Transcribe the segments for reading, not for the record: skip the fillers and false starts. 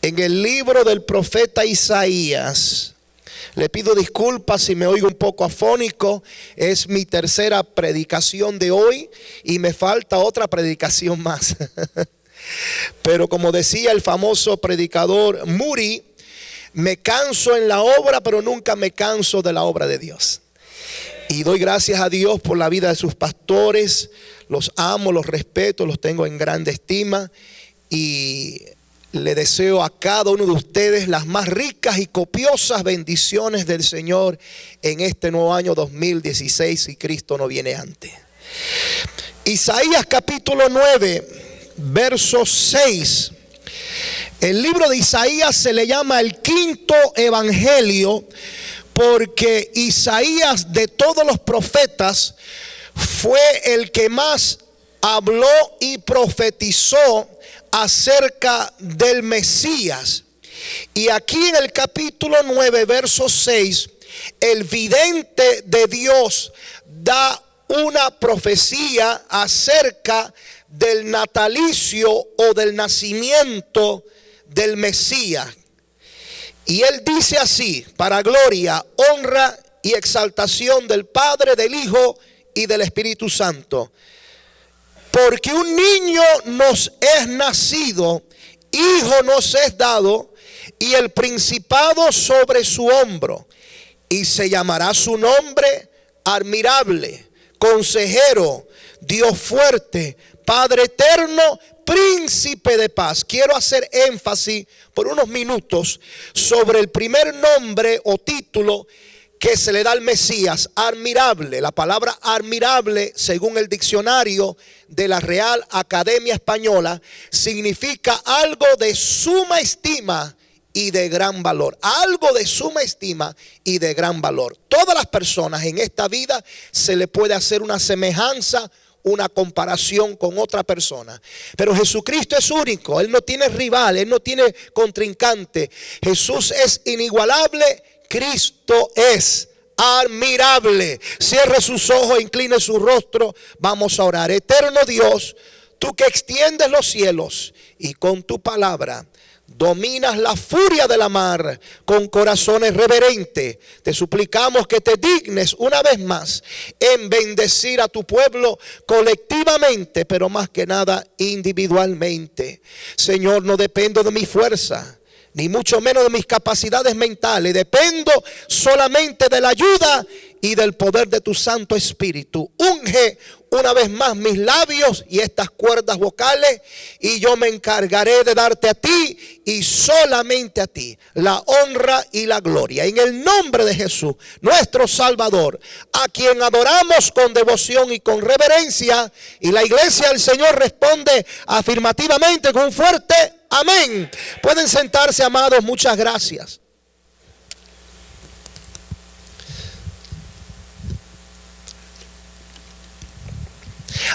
en el libro del profeta Isaías. Le pido disculpas si me oigo un poco afónico. Es mi tercera predicación de hoy y me falta otra predicación más. Pero como decía el famoso predicador Moody, me canso en la obra, pero nunca me canso de la obra de Dios. Y doy gracias a Dios por la vida de sus pastores. Los amo, los respeto, los tengo en grande estima. Y le deseo a cada uno de ustedes las más ricas y copiosas bendiciones del Señor en este nuevo año 2016, si Cristo no viene antes. Isaías capítulo 9, verso 6. El libro de Isaías se le llama el quinto evangelio porque Isaías, de todos los profetas, fue el que más habló y profetizó acerca del Mesías. Y aquí en el capítulo 9, verso 6, el vidente de Dios da una profecía acerca del natalicio o del nacimiento del Mesías. Y él dice así: para gloria, honra y exaltación del Padre, del Hijo y del Espíritu Santo. Porque un niño nos es nacido, hijo nos es dado, y el principado sobre su hombro. Y se llamará su nombre admirable, consejero, Dios fuerte, Padre eterno, príncipe de paz. Quiero hacer énfasis por unos minutos sobre el primer nombre o título que se le da al Mesías: admirable. La palabra admirable, según el diccionario de la Real Academia Española, significa algo de suma estima y de gran valor. Algo de suma estima y de gran valor. Todas las personas en esta vida se le puede hacer una semejanza, una comparación con otra persona. Pero Jesucristo es único. Él no tiene rival, Él no tiene contrincante. Jesús es inigualable. Cristo es admirable. Cierre sus ojos, incline su rostro. Vamos a orar. Eterno Dios, tú que extiendes los cielos y con tu palabra dominas la furia de la mar, con corazones reverentes, te suplicamos que te dignes una vez más en bendecir a tu pueblo colectivamente, pero más que nada individualmente. Señor, no dependo de mi fuerza, ni mucho menos de mis capacidades mentales. Dependo solamente de la ayuda y del poder de tu Santo Espíritu. Unge una vez más mis labios y estas cuerdas vocales, y yo me encargaré de darte a ti y solamente a ti la honra y la gloria. En el nombre de Jesús, nuestro Salvador, a quien adoramos con devoción y con reverencia. Y la iglesia del Señor responde afirmativamente con un fuerte amén. Pueden sentarse, amados. Muchas gracias.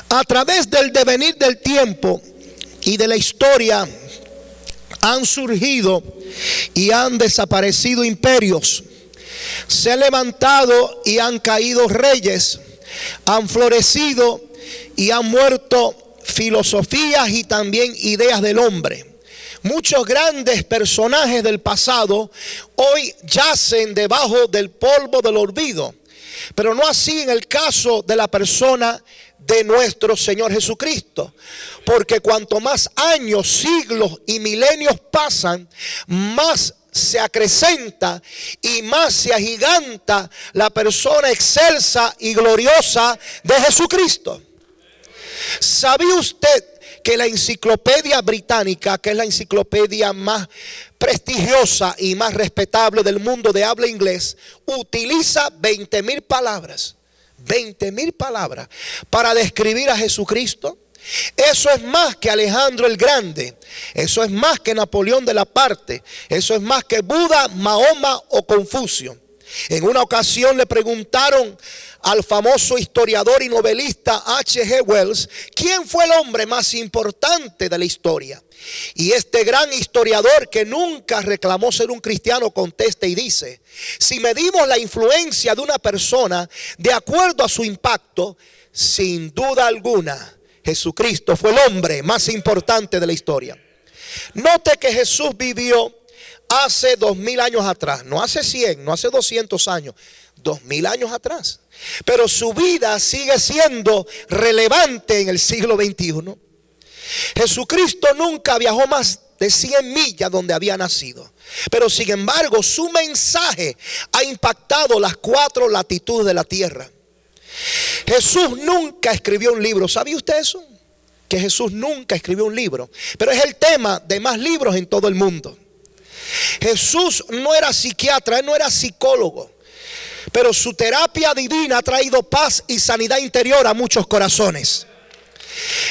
A través del devenir del tiempo y de la historia han surgido y han desaparecido imperios. Se han levantado y han caído reyes. Han florecido y han muerto filosofías y también ideas del hombre. Muchos grandes personajes del pasado hoy yacen debajo del polvo del olvido. Pero no así en el caso de la persona de nuestro Señor Jesucristo. Porque cuanto más años, siglos y milenios pasan, más se acrecenta y más se agiganta la persona excelsa y gloriosa de Jesucristo. ¿Sabía usted que la enciclopedia británica, que es la enciclopedia más prestigiosa y más respetable del mundo de habla inglés, utiliza 20,000 palabras? 20,000 palabras para describir a Jesucristo? Eso es más que Alejandro el Grande. Eso es más que Napoleón Bonaparte. Eso es más que Buda, Mahoma o Confucio. En una ocasión le preguntaron al famoso historiador y novelista H.G. Wells quién fue el hombre más importante de la historia. Y este gran historiador, que nunca reclamó ser un cristiano, contesta y dice: si medimos la influencia de una persona de acuerdo a su impacto, sin duda alguna Jesucristo fue el hombre más importante de la historia. Note que Jesús vivió hace 2000 años atrás, no hace 100, no hace 200 años, 2000 años atrás. Pero su vida sigue siendo relevante en el siglo XXI. Jesucristo nunca viajó más de 100 millas donde había nacido. Pero sin embargo, su mensaje ha impactado las 4 latitudes de la tierra. Jesús nunca escribió un libro. ¿Sabía usted eso? Que Jesús nunca escribió un libro. Pero es el tema de más libros en todo el mundo. Jesús no era psiquiatra, él no era psicólogo. Pero su terapia divina ha traído paz y sanidad interior a muchos corazones.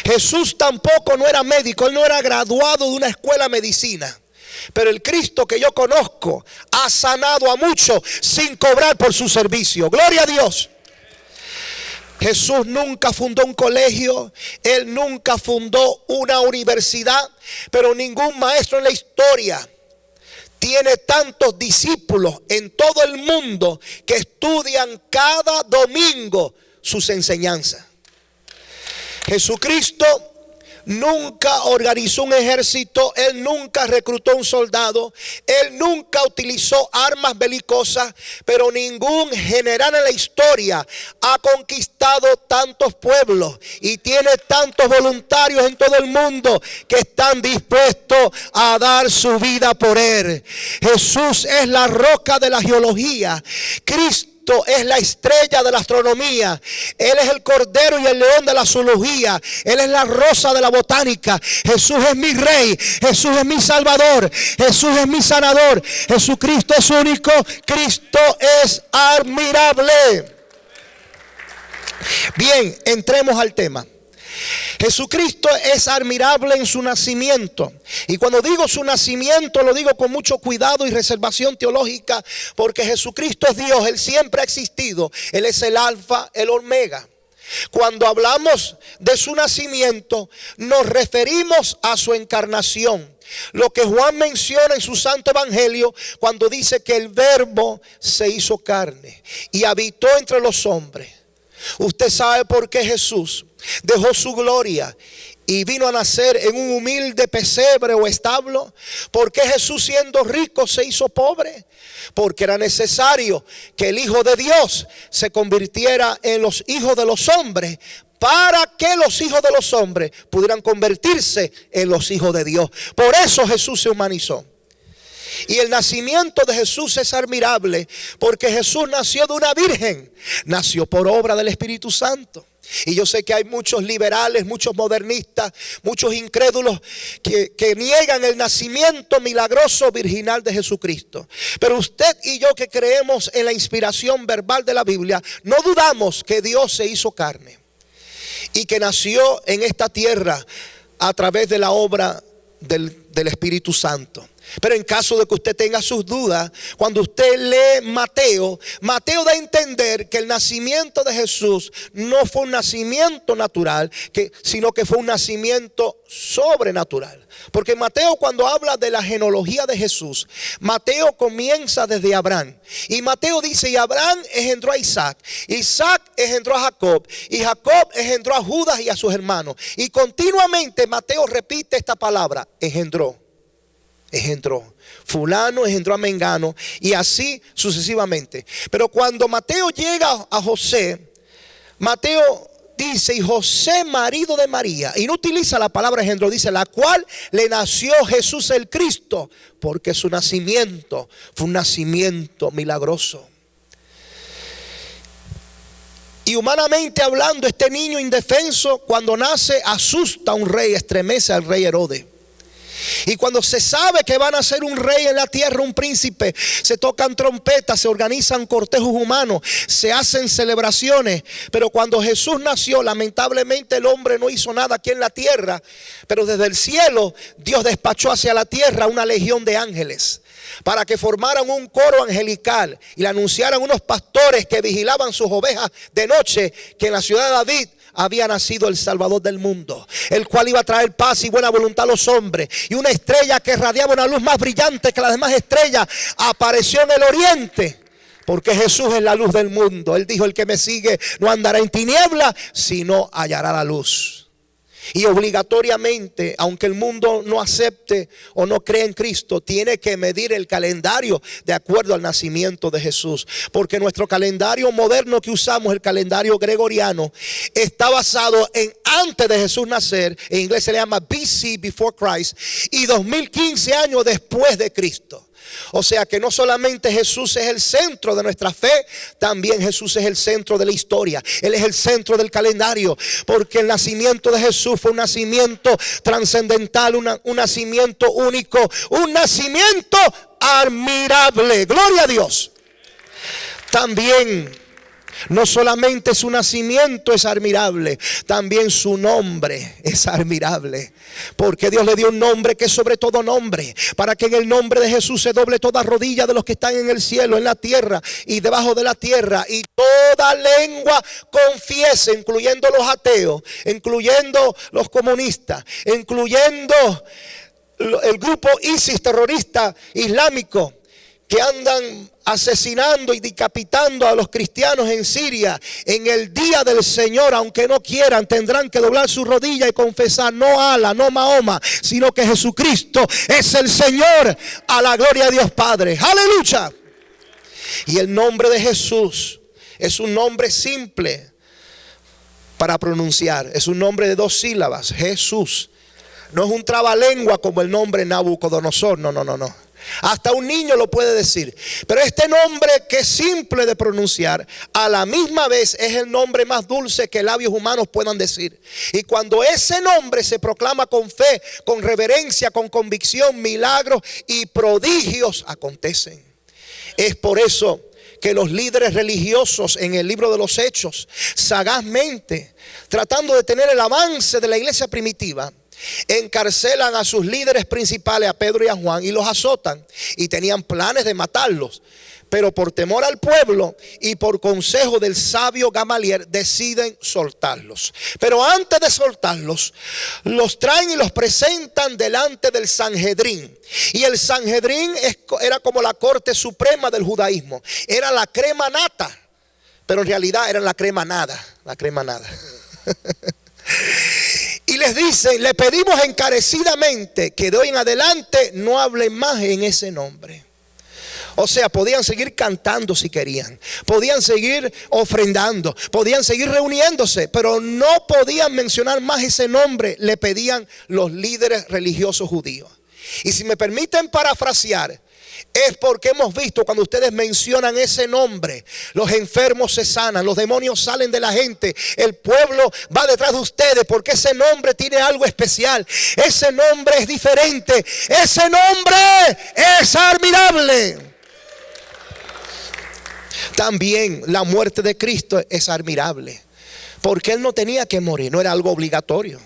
Jesús tampoco no era médico, él no era graduado de una escuela de medicina. Pero el Cristo que yo conozco ha sanado a muchos sin cobrar por su servicio. Gloria a Dios. Jesús nunca fundó un colegio, él nunca fundó una universidad, pero ningún maestro en la historia tiene tantos discípulos en todo el mundo que estudian cada domingo sus enseñanzas. Jesucristo nunca organizó un ejército, él nunca reclutó un soldado, él nunca utilizó armas belicosas, pero ningún general en la historia ha conquistado tantos pueblos y tiene tantos voluntarios en todo el mundo que están dispuestos a dar su vida por él. Jesús es la roca de la geología. Cristo es la estrella de la astronomía. Él es el cordero y el león de la zoología. Él es la rosa de la botánica. Jesús es mi rey. Jesús es mi salvador. Jesús es mi sanador. Jesucristo es único. Cristo es admirable. Bien, entremos al tema. Jesucristo es admirable en su nacimiento. Y cuando digo su nacimiento, lo digo con mucho cuidado y reservación teológica, porque Jesucristo es Dios, Él siempre ha existido. Él es el alfa, el omega. Cuando hablamos de su nacimiento, nos referimos a su encarnación. Lo que Juan menciona en su santo evangelio cuando dice que el verbo se hizo carne y habitó entre los hombres. Usted sabe por qué Jesús dejó su gloria y vino a nacer en un humilde pesebre o establo. ¿Por qué Jesús, siendo rico, se hizo pobre? Porque era necesario que el Hijo de Dios se convirtiera en los hijos de los hombres, para que los hijos de los hombres pudieran convertirse en los hijos de Dios. Por eso Jesús se humanizó. Y el nacimiento de Jesús es admirable, porque Jesús nació de una virgen, nació por obra del Espíritu Santo. Y yo sé que hay muchos liberales, muchos modernistas, muchos incrédulos que niegan el nacimiento milagroso virginal de Jesucristo. Pero usted y yo, que creemos en la inspiración verbal de la Biblia, no dudamos que Dios se hizo carne y que nació en esta tierra a través de la obra del Espíritu Santo. Pero en caso de que usted tenga sus dudas, cuando usted lee Mateo da a entender que el nacimiento de Jesús no fue un nacimiento natural, sino que fue un nacimiento sobrenatural. Porque Mateo, cuando habla de la genealogía de Jesús, Mateo comienza desde Abraham. Y Mateo dice: y Abraham engendró a Isaac, Isaac engendró a Jacob, y Jacob engendró a Judas y a sus hermanos. Y continuamente Mateo repite esta palabra: engendró. Fulano engendró a Mengano, y así sucesivamente. Pero cuando Mateo llega a José, Mateo dice: y José, marido de María, y no utiliza la palabra engendró, dice: la cual le nació Jesús el Cristo, porque su nacimiento fue un nacimiento milagroso. Y humanamente hablando, este niño indefenso, cuando nace, asusta a un rey, estremece al rey Herodes. Y cuando se sabe que van a ser un rey en la tierra, un príncipe, se tocan trompetas, se organizan cortejos humanos, se hacen celebraciones. Pero cuando Jesús nació, lamentablemente el hombre no hizo nada aquí en la tierra, pero desde el cielo Dios despachó hacia la tierra una legión de ángeles para que formaran un coro angelical y le anunciaran unos pastores que vigilaban sus ovejas de noche, que en la ciudad de David había nacido el Salvador del mundo, el cual iba a traer paz y buena voluntad a los hombres. Y una estrella que radiaba una luz más brillante que las demás estrellas apareció en el oriente, porque Jesús es la luz del mundo. Él dijo: el que me sigue no andará en tinieblas, sino hallará la luz. Y obligatoriamente, aunque el mundo no acepte o no cree en Cristo, tiene que medir el calendario de acuerdo al nacimiento de Jesús. Porque nuestro calendario moderno que usamos, el calendario gregoriano, está basado en antes de Jesús nacer. En inglés se le llama BC, Before Christ, y 2015 años después de Cristo. O sea que no solamente Jesús es el centro de nuestra fe, también Jesús es el centro de la historia. Él es el centro del calendario, porque el nacimiento de Jesús fue un nacimiento trascendental, un nacimiento único, un nacimiento admirable. Gloria a Dios. También no solamente su nacimiento es admirable, también su nombre es admirable. Porque Dios le dio un nombre que es sobre todo nombre, para que en el nombre de Jesús se doble toda rodilla de los que están en el cielo, en la tierra y debajo de la tierra, y toda lengua confiese, incluyendo los ateos, incluyendo los comunistas, incluyendo el grupo ISIS terrorista islámico, que andan asesinando y decapitando a los cristianos en Siria. En el día del Señor, aunque no quieran, tendrán que doblar su rodilla y confesar: no Alá, no Mahoma, sino que Jesucristo es el Señor, a la gloria de Dios Padre. Aleluya. Y el nombre de Jesús es un nombre simple para pronunciar. Es un nombre de 2 sílabas, Jesús. No es un trabalengua como el nombre Nabucodonosor. No. Hasta un niño lo puede decir. Pero este nombre, que es simple de pronunciar, a la misma vez es el nombre más dulce que labios humanos puedan decir. Y cuando ese nombre se proclama con fe, con reverencia, con convicción, milagros y prodigios acontecen. Es por eso que los líderes religiosos en el libro de los Hechos, sagazmente, tratando de tener el avance de la iglesia primitiva, encarcelan a sus líderes principales, a Pedro y a Juan, y los azotan. Y tenían planes de matarlos, pero por temor al pueblo y por consejo del sabio Gamaliel deciden soltarlos. Pero antes de soltarlos, los traen y los presentan delante del Sanhedrín. Y el Sanhedrín era como la corte suprema del judaísmo. Era la crema nata, pero en realidad era la crema nada. Y les dicen: le pedimos encarecidamente que de hoy en adelante no hablen más en ese nombre. O sea, podían seguir cantando si querían, podían seguir ofrendando, podían seguir reuniéndose, pero no podían mencionar más ese nombre. Le pedían los líderes religiosos judíos. Y si me permiten parafrasear, es porque hemos visto cuando ustedes mencionan ese nombre, los enfermos se sanan, los demonios salen de la gente, el pueblo va detrás de ustedes, porque ese nombre tiene algo especial, ese nombre es diferente, ese nombre es admirable. También la muerte de Cristo es admirable, porque Él no tenía que morir, no era algo obligatorio.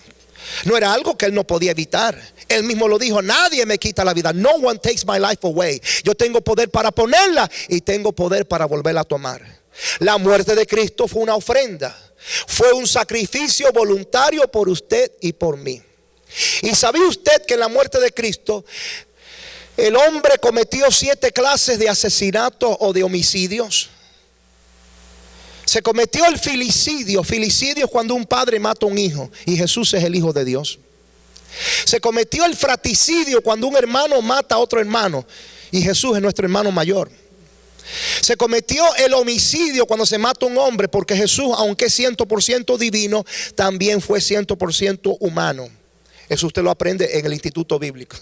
No era algo que Él no podía evitar. Él mismo lo dijo: nadie me quita la vida. No one takes my life away. Yo tengo poder para ponerla y tengo poder para volverla a tomar. La muerte de Cristo fue una ofrenda. Fue un sacrificio voluntario por usted y por mí. ¿Y sabía usted que en la muerte de Cristo el hombre cometió 7 clases de asesinatos o de homicidios? Se cometió el filicidio. Filicidio es cuando un padre mata a un hijo, y Jesús es el Hijo de Dios. Se cometió el fraticidio, cuando un hermano mata a otro hermano, y Jesús es nuestro hermano mayor. Se cometió el homicidio cuando se mata a un hombre, porque Jesús, aunque es 100% divino, también fue 100% humano. Eso usted lo aprende en el instituto bíblico.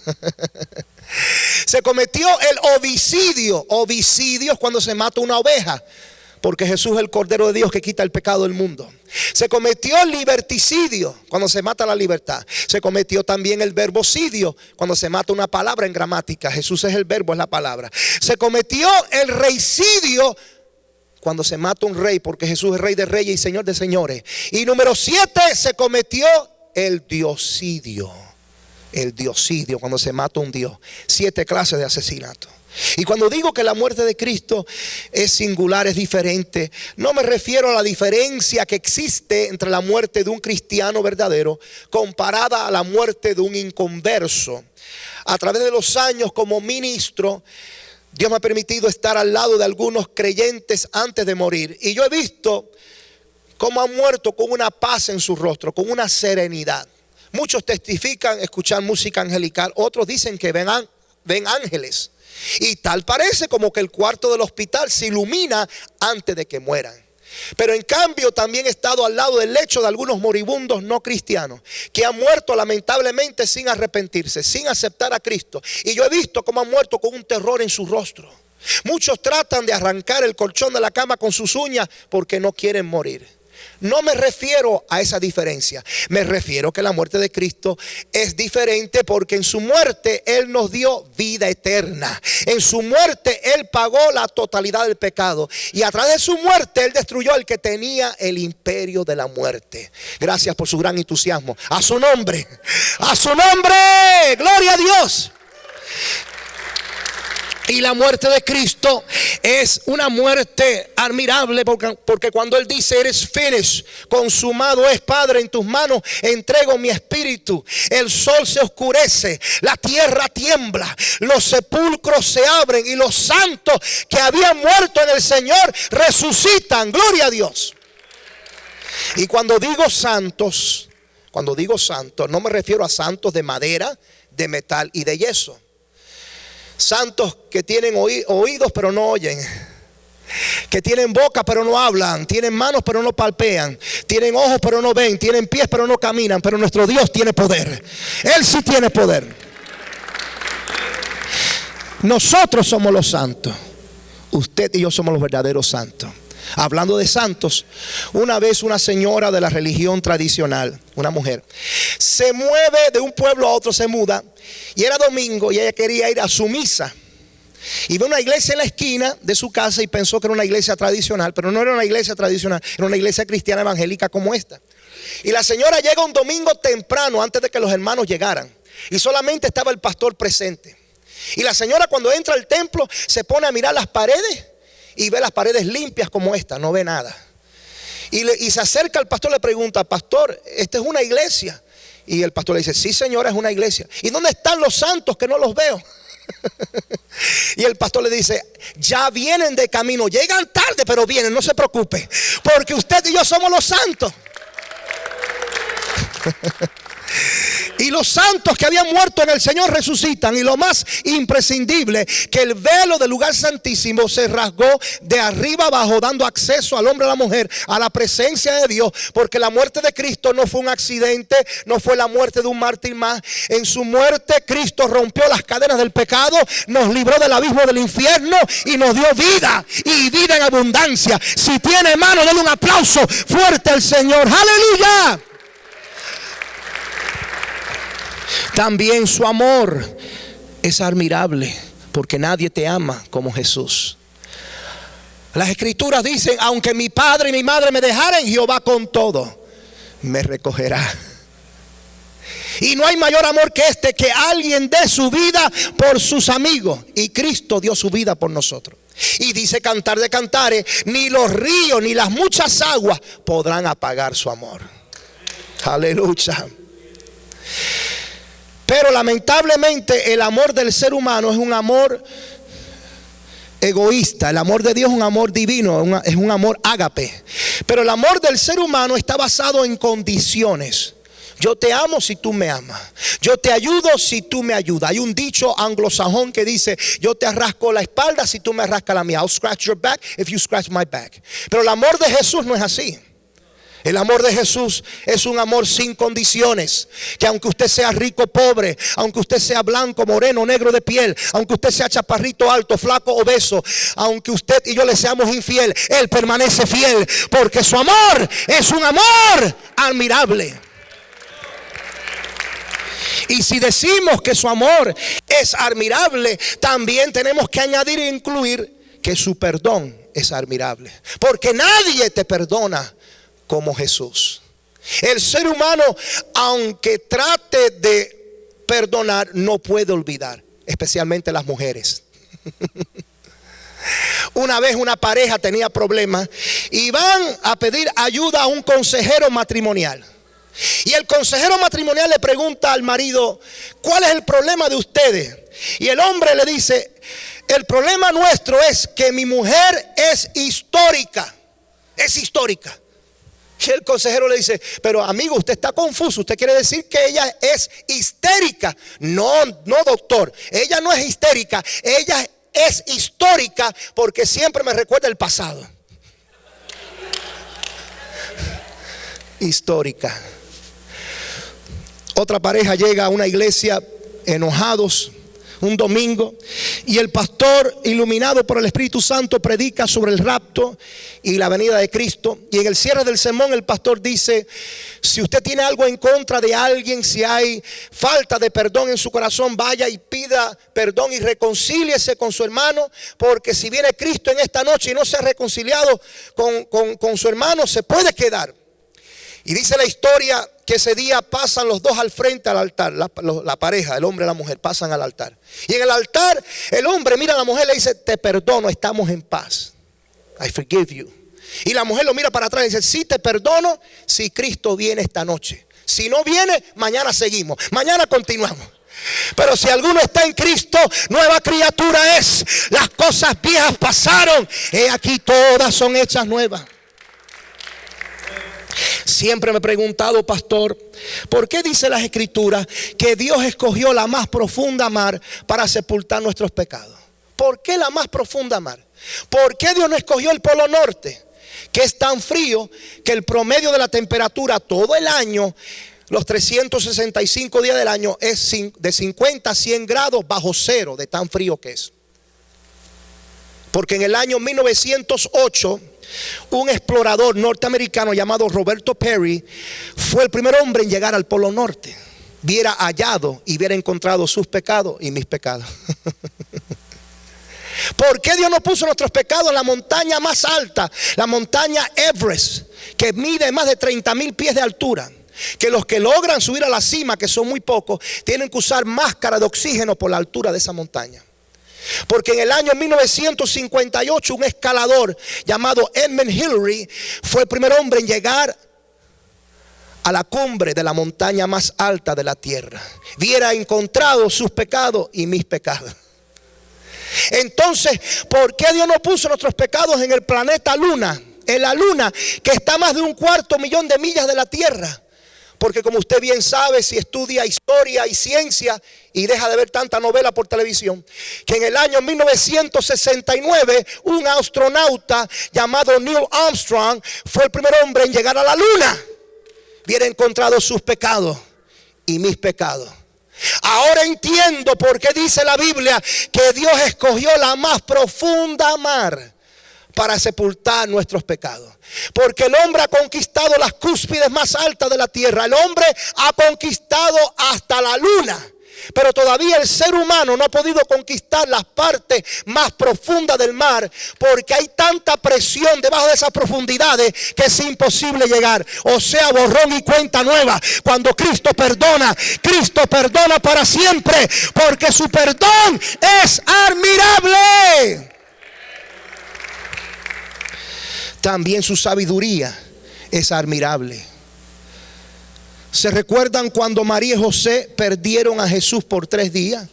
Se cometió el homicidio. Homicidio es cuando se mata una oveja, porque Jesús es el Cordero de Dios que quita el pecado del mundo. Se cometió el liberticidio, cuando se mata la libertad. Se cometió también el verbocidio, cuando se mata una palabra en gramática. Jesús es el verbo, es la palabra. Se cometió el reicidio, cuando se mata un rey, porque Jesús es Rey de reyes y Señor de señores. Y número 7, se cometió el diosidio. El diosidio, cuando se mata un dios. 7 clases de asesinato. Y cuando digo que la muerte de Cristo es singular, es diferente, no me refiero a la diferencia que existe entre la muerte de un cristiano verdadero comparada a la muerte de un inconverso. A través de los años, como ministro, Dios me ha permitido estar al lado de algunos creyentes antes de morir, y yo he visto cómo han muerto con una paz en su rostro, con una serenidad. Muchos testifican escuchar música angelical, otros dicen que ven ángeles. Y tal parece como que el cuarto del hospital se ilumina antes de que mueran. Pero en cambio también he estado al lado del lecho de algunos moribundos no cristianos que han muerto lamentablemente sin arrepentirse, sin aceptar a Cristo. Y yo he visto cómo han muerto con un terror en su rostro. Muchos tratan de arrancar el colchón de la cama con sus uñas porque no quieren morir. No me refiero a esa diferencia. Me refiero que la muerte de Cristo es diferente porque en su muerte Él nos dio vida eterna. En su muerte Él pagó la totalidad del pecado. Y a través de su muerte Él destruyó al que tenía el imperio de la muerte. Gracias por su gran entusiasmo. A su nombre. A su nombre. Gloria a Dios. Y la muerte de Cristo es una muerte admirable porque cuando Él dice eres finished, consumado es, Padre, en tus manos entrego mi espíritu. El sol se oscurece, la tierra tiembla, los sepulcros se abren y los santos que habían muerto en el Señor resucitan. Gloria a Dios. Y cuando digo santos, no me refiero a santos de madera, de metal y de yeso. Santos que tienen oídos pero no oyen, que tienen boca pero no hablan, tienen manos pero no palpean, tienen ojos pero no ven, tienen pies pero no caminan. Pero nuestro Dios tiene poder. Él sí tiene poder. Nosotros somos los santos. Usted y yo somos los verdaderos santos. Hablando de santos, una vez una señora de la religión tradicional, una mujer, se mueve de un pueblo a otro, se muda, y era domingo y ella quería ir a su misa. Y ve una iglesia en la esquina de su casa y pensó que era una iglesia tradicional, pero no era una iglesia tradicional, era una iglesia cristiana evangélica como esta. Y la señora llega un domingo temprano antes de que los hermanos llegaran, y solamente estaba el pastor presente. Y la señora, cuando entra al templo, se pone a mirar las paredes y ve las paredes limpias como esta, no ve nada. Y se acerca al pastor, le pregunta: pastor, ¿esta es una iglesia? Y el pastor le dice: sí, señora, es una iglesia. ¿Y dónde están los santos que no los veo? Y el pastor le dice: ya vienen de camino, llegan tarde pero vienen, no se preocupe, porque usted y yo somos los santos. Y los santos que habían muerto en el Señor resucitan. Y lo más imprescindible, que el velo del lugar santísimo se rasgó de arriba abajo, dando acceso al hombre y a la mujer a la presencia de Dios. Porque la muerte de Cristo no fue un accidente, no fue la muerte de un mártir más. En su muerte Cristo rompió las cadenas del pecado, nos libró del abismo del infierno y nos dio vida, y vida en abundancia. Si tiene mano, denle un aplauso fuerte al Señor. ¡Aleluya! También su amor es admirable, porque nadie te ama como Jesús. Las escrituras dicen: aunque mi padre y mi madre me dejaren, Jehová con todo me recogerá. Y no hay mayor amor que este, que alguien dé su vida por sus amigos. Y Cristo dio su vida por nosotros. Y dice Cantar de Cantares: ni los ríos ni las muchas aguas podrán apagar su amor. Aleluya. Pero lamentablemente el amor del ser humano es un amor egoísta. El amor de Dios es un amor divino, es un amor ágape. Pero el amor del ser humano está basado en condiciones. Yo te amo si tú me amas. Yo te ayudo si tú me ayudas. Hay un dicho anglosajón que dice: yo te rasco la espalda si tú me rascas la mía. I'll scratch your back if you scratch my back. Pero el amor de Jesús no es así. El amor de Jesús es un amor sin condiciones. Que aunque usted sea rico o pobre, aunque usted sea blanco, moreno, negro de piel, aunque usted sea chaparrito, alto, flaco, obeso, aunque usted y yo le seamos infiel, Él permanece fiel, porque su amor es un amor admirable. Y si decimos que su amor es admirable, también tenemos que añadir e incluir que su perdón es admirable. Porque nadie te perdona como Jesús. El ser humano, aunque trate de perdonar, no puede olvidar, especialmente las mujeres. Una vez una pareja tenía problemas y van a pedir ayuda a un consejero matrimonial. Y el consejero matrimonial le pregunta al marido: ¿cuál es el problema de ustedes? Y el hombre le dice: el problema nuestro es que mi mujer es histórica. Es histórica. Y el consejero le dice, pero amigo, usted está confuso. Usted quiere decir que ella es histérica. No, no, doctor. Ella no es histérica. Ella es histórica porque siempre me recuerda el pasado. Histórica. Otra pareja llega a una iglesia enojados un domingo, y el pastor, iluminado por el Espíritu Santo, predica sobre el rapto y la venida de Cristo. Y en el cierre del sermón el pastor dice: si usted tiene algo en contra de alguien, si hay falta de perdón en su corazón, vaya y pida perdón y reconcíliese con su hermano, porque si viene Cristo en esta noche y no se ha reconciliado con su hermano, se puede quedar. Y dice la historia que ese día pasan los dos al frente al altar, la pareja, el hombre y la mujer, pasan al altar. Y en el altar el hombre mira a la mujer y le dice: te perdono, estamos en paz. I forgive you. Y la mujer lo mira para atrás y dice: sí, te perdono si Cristo viene esta noche. Si no viene, mañana seguimos, mañana continuamos. Pero si alguno está en Cristo, nueva criatura es. Las cosas viejas pasaron, he aquí todas son hechas nuevas. Siempre me he preguntado, pastor, ¿por qué dice las Escrituras que Dios escogió la más profunda mar para sepultar nuestros pecados? ¿Por qué la más profunda mar? ¿Por qué Dios no escogió el Polo Norte, que es tan frío que el promedio de la temperatura todo el año, los 365 días del año, es de 50 a 100 grados bajo cero, de tan frío que es? Porque en el año 1908, un explorador norteamericano llamado Roberto Perry fue el primer hombre en llegar al Polo Norte. Hubiera hallado y hubiera encontrado sus pecados y mis pecados. ¿Por qué Dios no puso nuestros pecados en la montaña más alta, la montaña Everest, que mide más de 30,000 pies de altura? Que los que logran subir a la cima, que son muy pocos, tienen que usar máscara de oxígeno por la altura de esa montaña. Porque en el año 1958 un escalador llamado Edmund Hillary fue el primer hombre en llegar a la cumbre de la montaña más alta de la tierra. Hubiera encontrado sus pecados y mis pecados. Entonces, ¿por qué Dios no puso nuestros pecados en el planeta Luna? En la Luna, que está a más de 250,000 de millas de la tierra. Porque como usted bien sabe, si estudia historia y ciencia y deja de ver tanta novela por televisión, que en el año 1969 un astronauta llamado Neil Armstrong fue el primer hombre en llegar a la luna. Hubiera encontrado sus pecados y mis pecados. Ahora entiendo por qué dice la Biblia que Dios escogió la más profunda mar para sepultar nuestros pecados. Porque el hombre ha conquistado las cúspides más altas de la tierra. El hombre ha conquistado hasta la luna. Pero todavía el ser humano no ha podido conquistar las partes más profundas del mar, porque hay tanta presión debajo de esas profundidades que es imposible llegar. O sea, borrón y cuenta nueva. Cuando Cristo perdona para siempre, porque su perdón es admirable. También su sabiduría es admirable. ¿Se recuerdan cuando María y José perdieron a Jesús por 3 días?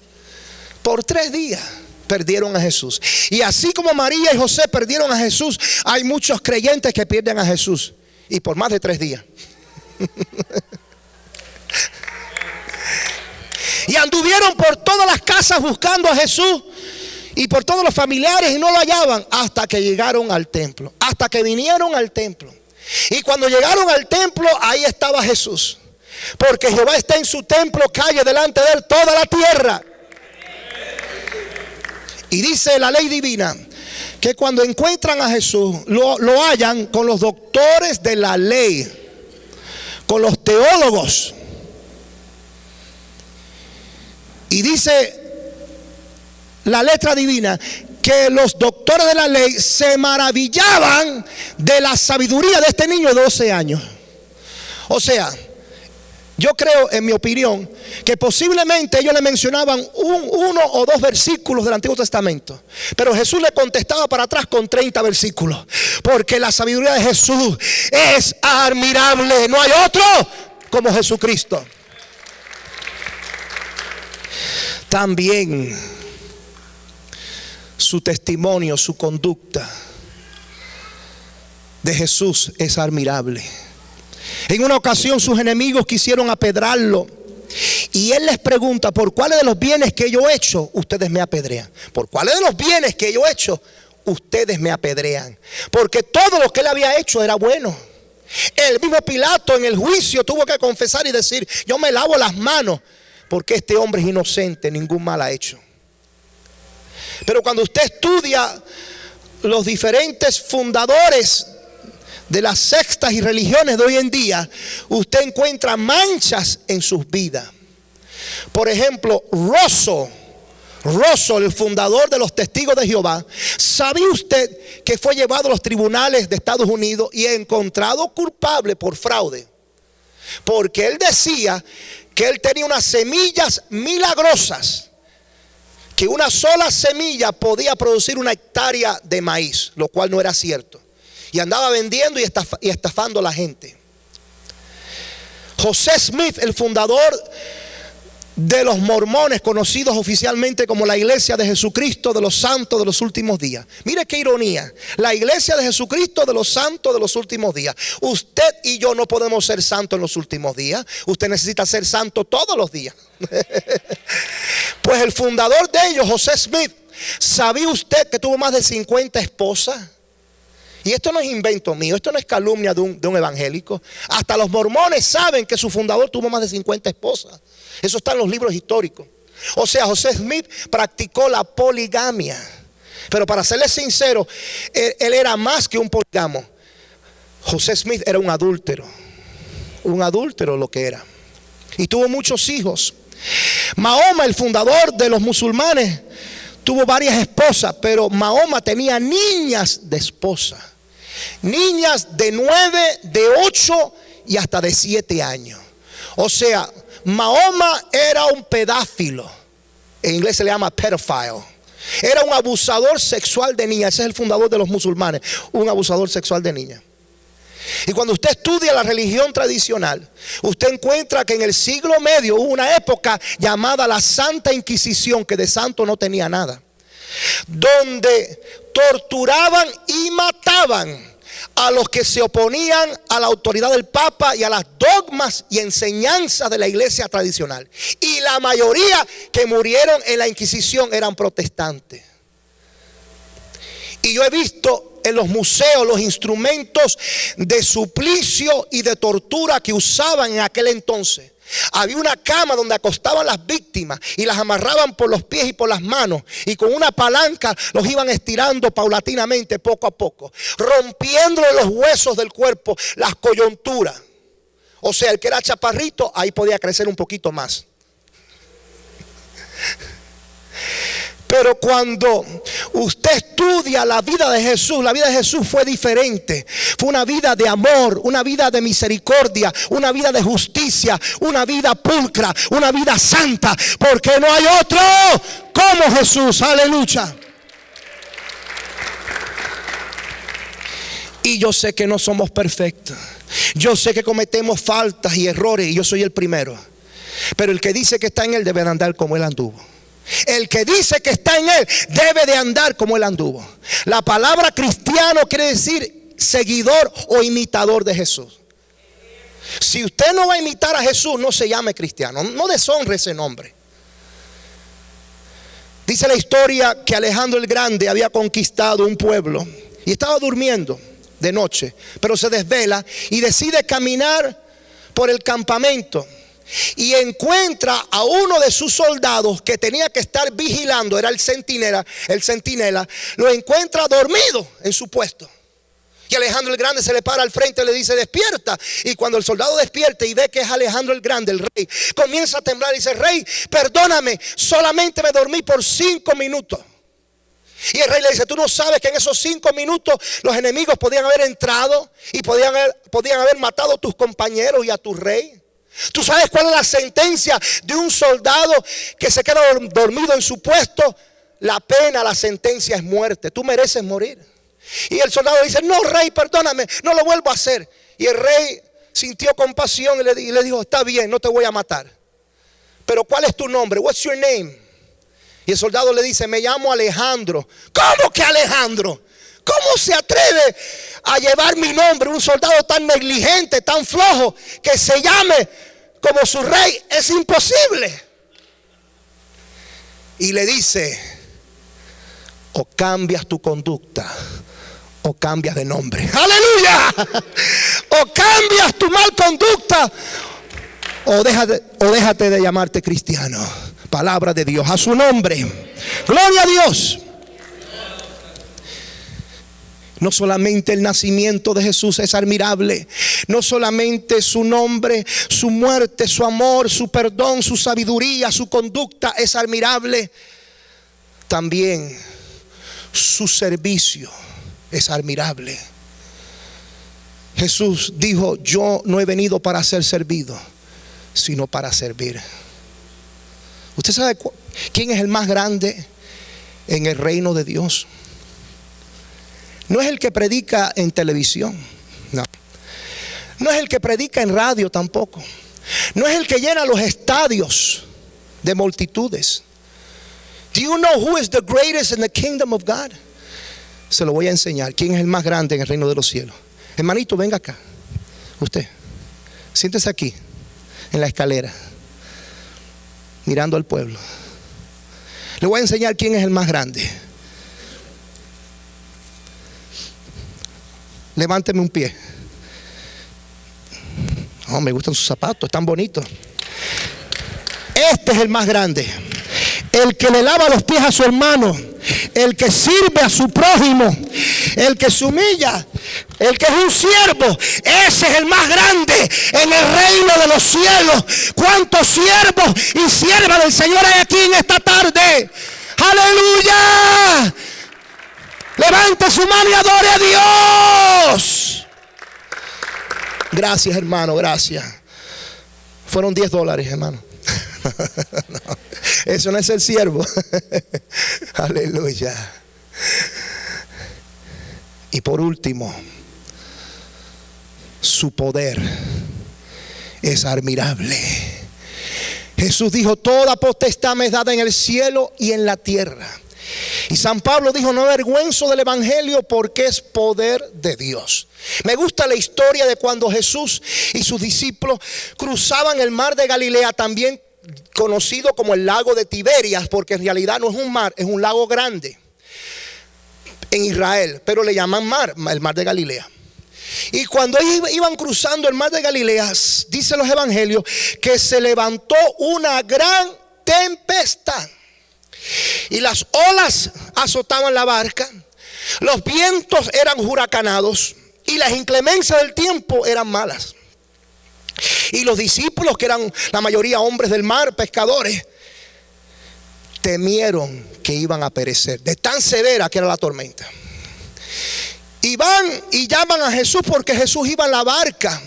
Por 3 días perdieron a Jesús. Y así como María y José perdieron a Jesús, hay muchos creyentes que pierden a Jesús. Y por más de 3 días. Y anduvieron por todas las casas buscando a Jesús. Y por todos los familiares, y no lo hallaban hasta que llegaron al templo. Hasta que vinieron al templo. Y cuando llegaron al templo, ahí estaba Jesús. Porque Jehová está en su templo, calle delante de él toda la tierra. Y dice la ley divina que cuando encuentran a Jesús, lo hallan con los doctores de la ley, con los teólogos. Y dice la letra divina que los doctores de la ley se maravillaban de la sabiduría de este niño de 12 años. O sea, yo creo, en mi opinión, que posiblemente ellos le mencionaban 1 o 2 versículos del Antiguo Testamento, pero Jesús le contestaba para atrás con 30 versículos, porque la sabiduría de Jesús es admirable. No hay otro como Jesucristo. También su testimonio, su conducta de Jesús es admirable. En una ocasión sus enemigos quisieron apedrarlo. Y él les pregunta: ¿por cuáles de los bienes que yo he hecho ustedes me apedrean? ¿Por cuáles de los bienes que yo he hecho ustedes me apedrean? Porque todo lo que él había hecho era bueno. El mismo Pilato en el juicio tuvo que confesar y decir: yo me lavo las manos, porque este hombre es inocente, ningún mal ha hecho. Pero cuando usted estudia los diferentes fundadores de las sectas y religiones de hoy en día, usted encuentra manchas en sus vidas. Por ejemplo, Russell, el fundador de los Testigos de Jehová, ¿sabía usted que fue llevado a los tribunales de Estados Unidos y encontrado culpable por fraude? Porque él decía que él tenía unas semillas milagrosas, que una sola semilla podía producir una hectárea de maíz, lo cual no era cierto. Y andaba vendiendo y estafando a la gente. José Smith, el fundador de los mormones, conocidos oficialmente como la Iglesia de Jesucristo de los Santos de los Últimos Días. Mire qué ironía: la Iglesia de Jesucristo de los Santos de los Últimos Días. Usted y yo no podemos ser santos en los últimos días. Usted necesita ser santo todos los días. Pues el fundador de ellos, José Smith, ¿sabía usted que tuvo más de 50 esposas? Y esto no es invento mío, esto no es calumnia de un evangélico. Hasta los mormones saben que su fundador tuvo más de 50 esposas. Eso está en los libros históricos. O sea, José Smith practicó la poligamia. Pero para serles sincero, él era más que un polígamo. José Smith era un adúltero. Un adúltero lo que era. Y tuvo muchos hijos. Mahoma, el fundador de los musulmanes, tuvo varias esposas, pero Mahoma tenía niñas de esposa. Niñas de 9, de 8 y hasta de 7 años. O sea, Mahoma era un pedófilo. En inglés se le llama pedophile. Era un abusador sexual de niñas. Ese es el fundador de los musulmanes, un abusador sexual de niñas. Y cuando usted estudia la religión tradicional, usted encuentra que en el siglo medio hubo una época llamada la Santa Inquisición, que de santo no tenía nada, donde torturaban y mataban a los que se oponían a la autoridad del Papa y a las dogmas y enseñanzas de la iglesia tradicional. Y la mayoría que murieron en la Inquisición eran protestantes. Y yo he visto en los museos los instrumentos de suplicio y de tortura que usaban en aquel entonces. Había una cama donde acostaban las víctimas y las amarraban por los pies y por las manos, y con una palanca los iban estirando paulatinamente, poco a poco, rompiéndole los huesos del cuerpo, las coyunturas. O sea, el que era chaparrito, ahí podía crecer un poquito más. Pero cuando usted estudia la vida de Jesús fue diferente. Fue una vida de amor, una vida de misericordia, una vida de justicia, una vida pulcra, una vida santa. Porque no hay otro como Jesús. Aleluya. Y yo sé que no somos perfectos. Yo sé que cometemos faltas y errores, y yo soy el primero. Pero el que dice que está en él debe de andar como él anduvo. El que dice que está en él debe de andar como él anduvo. La palabra cristiano quiere decir seguidor o imitador de Jesús. Si usted no va a imitar a Jesús, no se llame cristiano. No deshonre ese nombre. Dice la historia que Alejandro el Grande había conquistado un pueblo y estaba durmiendo de noche, pero se desvela y decide caminar por el campamento. Y encuentra a uno de sus soldados que tenía que estar vigilando, era el centinela, lo encuentra dormido en su puesto. Y Alejandro el Grande se le para al frente y le dice: despierta. Y cuando el soldado despierta y ve que es Alejandro el Grande, el rey, comienza a temblar y dice: rey, perdóname, solamente me dormí por 5 minutos. Y el rey le dice: tú no sabes que en esos 5 minutos los enemigos podían haber entrado y podían haber matado a tus compañeros y a tu rey. ¿Tú sabes cuál es la sentencia de un soldado que se queda dormido en su puesto? La pena, la sentencia es muerte. Tú mereces morir. Y el soldado dice: no, rey, perdóname, no lo vuelvo a hacer. Y el rey sintió compasión y le dijo: está bien, no te voy a matar. Pero ¿cuál es tu nombre? What's your name? Y el soldado le dice: me llamo Alejandro. ¿Cómo que Alejandro? ¿Cómo se atreve a llevar mi nombre? Un soldado tan negligente, tan flojo, que se llame como su rey. Es imposible. Y le dice: o cambias tu conducta o cambias de nombre. ¡Aleluya! O cambias tu mal conducta o déjate de llamarte cristiano. Palabra de Dios, a su nombre. Gloria a Dios. No solamente el nacimiento de Jesús es admirable, no solamente su nombre, su muerte, su amor, su perdón, su sabiduría, su conducta es admirable, también su servicio es admirable. Jesús dijo: yo no he venido para ser servido, sino para servir. ¿Usted sabe quién es el más grande en el reino de Dios? No es el que predica en televisión, no. No es el que predica en radio tampoco. No es el que llena los estadios de multitudes. Do you know who is the greatest in the kingdom of God? Se lo voy a enseñar. ¿Quién es el más grande en el reino de los cielos? Hermanito, venga acá. Usted, siéntese aquí, en la escalera, mirando al pueblo. Le voy a enseñar quién es el más grande. Levánteme un pie. Oh, me gustan sus zapatos, están bonitos. Este es el más grande. El que le lava los pies a su hermano, el que sirve a su prójimo, el que se humilla, el que es un siervo. Ese es el más grande en el reino de los cielos. ¿Cuántos siervos y siervas del Señor hay aquí en esta tarde? ¡Aleluya! Levante su mano y adore a Dios. Gracias, hermano, gracias. Fueron $10, hermano. No, eso no es el siervo. Aleluya. Y por último, su poder es admirable. Jesús dijo: toda potestad me es dada en el cielo y en la tierra. Y San Pablo dijo: no me avergüenzo del evangelio, porque es poder de Dios. Me gusta la historia de cuando Jesús y sus discípulos cruzaban el mar de Galilea, también conocido como el lago de Tiberias, porque en realidad no es un mar, es un lago grande en Israel, pero le llaman mar, el mar de Galilea. Y cuando ellos iban cruzando el mar de Galilea, dicen los evangelios que se levantó una gran tempestad. Y las olas azotaban la barca, los vientos eran huracanados y las inclemencias del tiempo eran malas. Y los discípulos, que eran la mayoría hombres del mar, pescadores, temieron que iban a perecer de tan severa que era la tormenta. Y van y llaman a Jesús, porque Jesús iba en la barca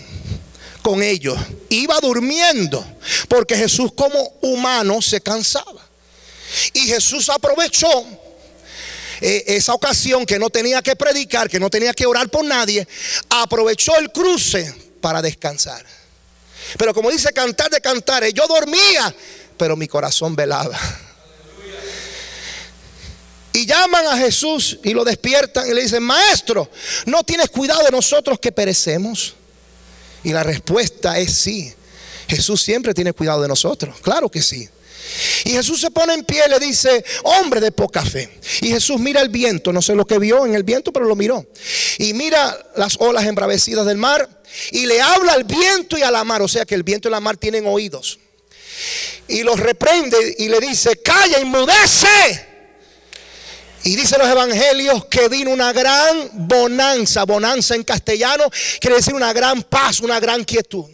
con ellos, iba durmiendo, porque Jesús como humano se cansaba. Y Jesús aprovechó esa ocasión, que no tenía que predicar, que no tenía que orar por nadie. Aprovechó el cruce para descansar. Pero como dice Cantar de Cantares, yo dormía, pero mi corazón velaba. Y llaman a Jesús y lo despiertan y le dicen: maestro, ¿no tienes cuidado de nosotros que perecemos? Y la respuesta es sí. Jesús siempre tiene cuidado de nosotros, claro que sí. Y Jesús se pone en pie y le dice: hombre de poca fe. Y Jesús mira el viento, no sé lo que vio en el viento, pero lo miró. Y mira las olas embravecidas del mar y le habla al viento y a la mar. O sea que el viento y la mar tienen oídos. Y los reprende y le dice: calla, enmudece. Y dice los evangelios que vino una gran bonanza. Bonanza en castellano quiere decir una gran paz, una gran quietud.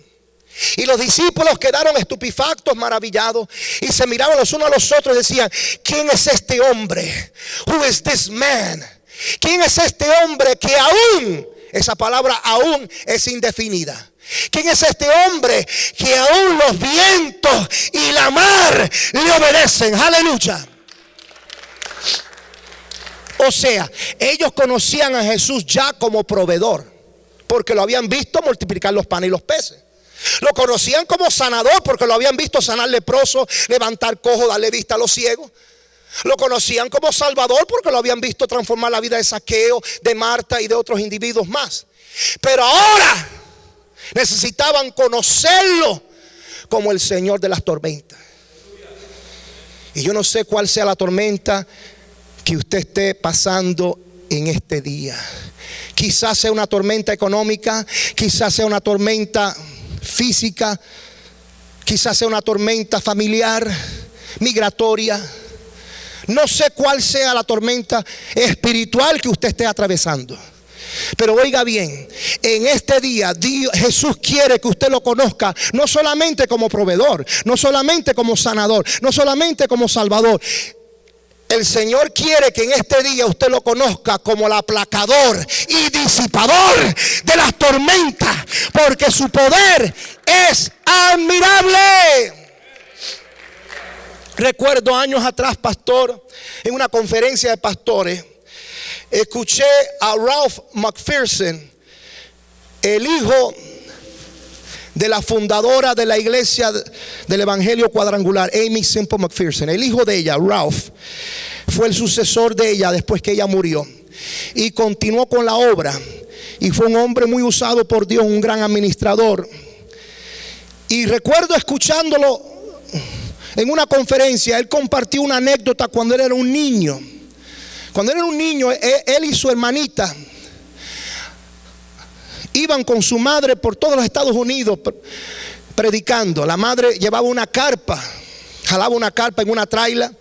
Y los discípulos quedaron estupefactos, maravillados, y se miraban los unos a los otros y decían: ¿quién es este hombre? Who is this man? ¿Quién es este hombre que aún, esa palabra aún es indefinida? ¿Quién es este hombre que aún los vientos y la mar le obedecen? Aleluya. O sea, ellos conocían a Jesús ya como proveedor, porque lo habían visto multiplicar los panes y los peces. Lo conocían como sanador, porque lo habían visto sanar leprosos, levantar cojos, darle vista a los ciegos. Lo conocían como Salvador porque lo habían visto transformar la vida de Zaqueo, de Marta y de otros individuos más. Pero ahora necesitaban conocerlo como el Señor de las tormentas. Y yo no sé cuál sea la tormenta que usted esté pasando en este día. Quizás sea una tormenta económica, quizás sea una tormenta física, quizás sea una tormenta familiar, migratoria. No sé cuál sea la tormenta espiritual que usted esté atravesando. Pero oiga bien, en este día Jesús quiere que usted lo conozca no solamente como proveedor, no solamente como sanador, no solamente como salvador. El Señor quiere que en este día usted lo conozca como el aplacador y disipador de las tormentas, porque su poder es admirable. Recuerdo años atrás, pastor, en una conferencia de pastores, escuché a Ralph McPherson, el hijo de la fundadora de la iglesia del Evangelio Cuadrangular, Aimee Semple McPherson. El hijo de ella, Ralph, fue el sucesor de ella después que ella murió, y continuó con la obra, y fue un hombre muy usado por Dios, un gran administrador. Y recuerdo escuchándolo en una conferencia, él compartió una anécdota cuando él era un niño. Cuando él era un niño, él y su hermanita iban con su madre por todos los Estados Unidos predicando. La madre llevaba una carpa, jalaba una carpa en una traila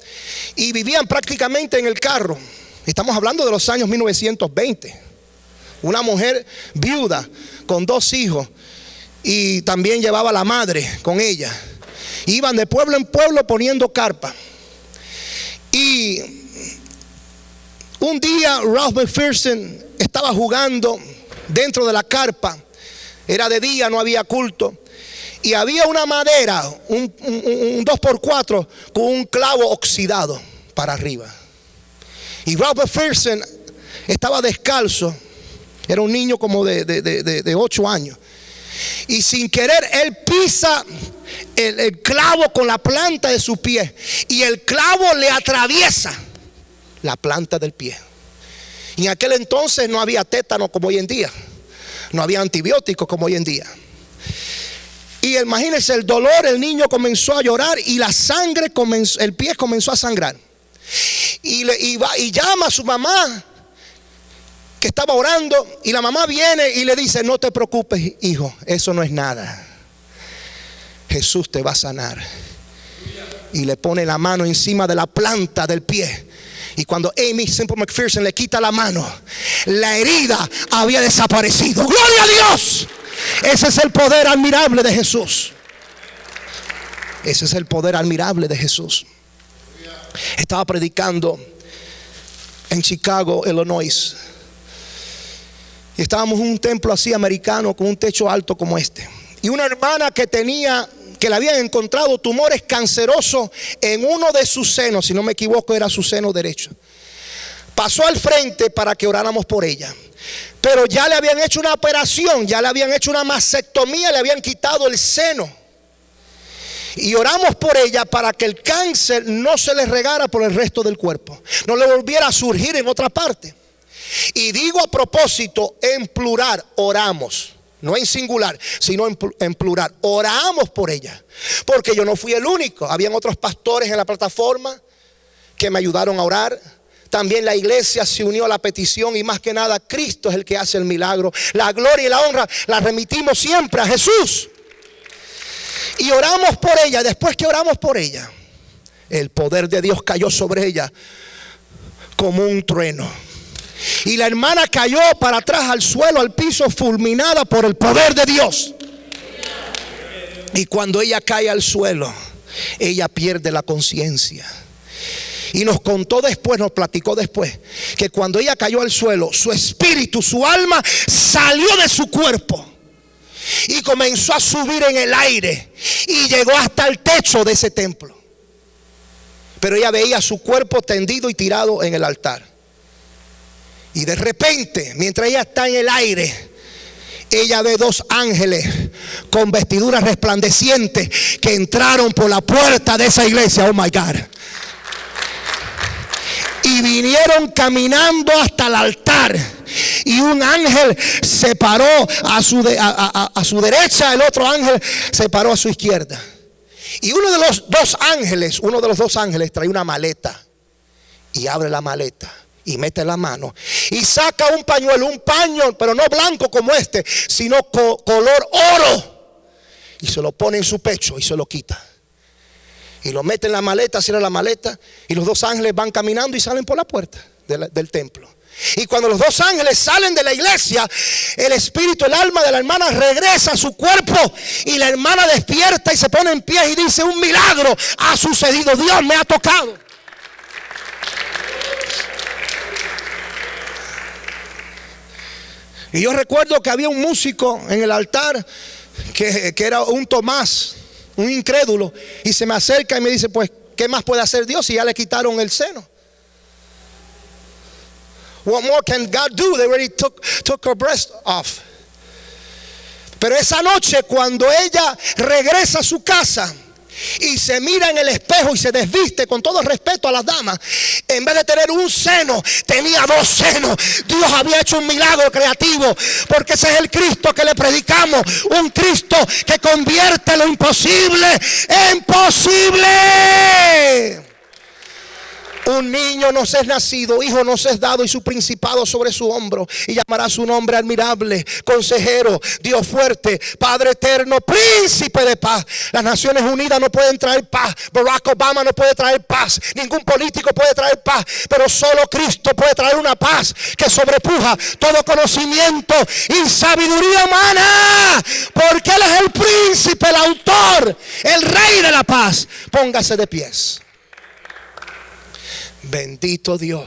y vivían prácticamente en el carro. Estamos hablando de los años 1920. Una mujer viuda con 2 hijos y también llevaba a la madre con ella. Iban de pueblo en pueblo poniendo carpa. Y un día Ralph McPherson estaba jugando dentro de la carpa. Era de día, no había culto. Y había una madera, un 2x4 con un clavo oxidado para arriba. Y Ralph McPherson estaba descalzo. Era un niño como de 8 años. Y sin querer él pisa el clavo con la planta de su pie. Y el clavo le atraviesa la planta del pie. Y en aquel entonces no había tétano como hoy en día. No había antibióticos como hoy en día. Y imagínense el dolor, el niño comenzó a llorar y la sangre el pie comenzó a sangrar. Y llama a su mamá, que estaba orando, y la mamá viene y le dice: no te preocupes, hijo, eso no es nada. Jesús te va a sanar. Y le pone la mano encima de la planta del pie. Y cuando Aimee Semple McPherson le quita la mano, la herida había desaparecido. ¡Gloria a Dios! Ese es el poder admirable de Jesús. Ese es el poder admirable de Jesús. Estaba predicando en Chicago, Illinois. Y estábamos en un templo así americano con un techo alto como este. Y una hermana que le habían encontrado tumores cancerosos en uno de sus senos, si no me equivoco era su seno derecho, pasó al frente para que oráramos por ella. Pero ya le habían hecho una operación, ya le habían hecho una mastectomía, le habían quitado el seno. Y oramos por ella para que el cáncer no se le regara por el resto del cuerpo, no le volviera a surgir en otra parte. Y digo a propósito en plural, oramos. No en singular, sino en plural. Oramos por ella. Porque yo no fui el único. Habían otros pastores en la plataforma que me ayudaron a orar. También la iglesia se unió a la petición. Y más que nada, Cristo es el que hace el milagro. La gloria y la honra la remitimos siempre a Jesús. Y oramos por ella. Después que oramos por ella, el poder de Dios cayó sobre ella como un trueno. Y la hermana cayó para atrás al suelo, al piso, fulminada por el poder de Dios. Y cuando ella cae al suelo, ella pierde la conciencia. Y nos contó después, nos platicó después, que cuando ella cayó al suelo, su espíritu, su alma salió de su cuerpo y comenzó a subir en el aire y llegó hasta el techo de ese templo. Pero ella veía su cuerpo tendido y tirado en el altar. Y de repente, mientras ella está en el aire, ella ve 2 ángeles con vestiduras resplandecientes que entraron por la puerta de esa iglesia. Oh my God. y vinieron caminando hasta el altar. Y un ángel se paró a su derecha, el otro ángel se paró a su izquierda. Y uno de los dos ángeles trae una maleta y abre la maleta y mete la mano y saca un pañuelo, un paño, pero no blanco como este, sino color oro, y se lo pone en su pecho y se lo quita y lo mete en la maleta, cierra la maleta, y los dos ángeles van caminando y salen por la puerta del templo. Y cuando los dos ángeles salen de la iglesia, el espíritu, el alma de la hermana regresa a su cuerpo, y la hermana despierta y se pone en pie y dice: un milagro ha sucedido, Dios me ha tocado. Y yo recuerdo que había un músico en el altar que era un Tomás, un incrédulo, y se me acerca y me dice: pues, ¿qué más puede hacer Dios si ya le quitaron el seno? What more can God do? They already took her breast off. Pero esa noche, cuando ella regresa a su casa y se mira en el espejo y se desviste, con todo respeto a las damas, en vez de tener un seno, tenía dos senos. Dios había hecho un milagro creativo, porque ese es el Cristo que le predicamos, un Cristo que convierte lo imposible en posible. Un niño nos es nacido, hijo nos es dado, y su principado sobre su hombro, y llamará su nombre admirable, consejero, Dios fuerte, Padre eterno, príncipe de paz. Las Naciones Unidas no pueden traer paz, Barack Obama no puede traer paz, ningún político puede traer paz, pero solo Cristo puede traer una paz que sobrepuja todo conocimiento y sabiduría humana, porque Él es el príncipe, el autor, el rey de la paz. Póngase de pies. Bendito Dios.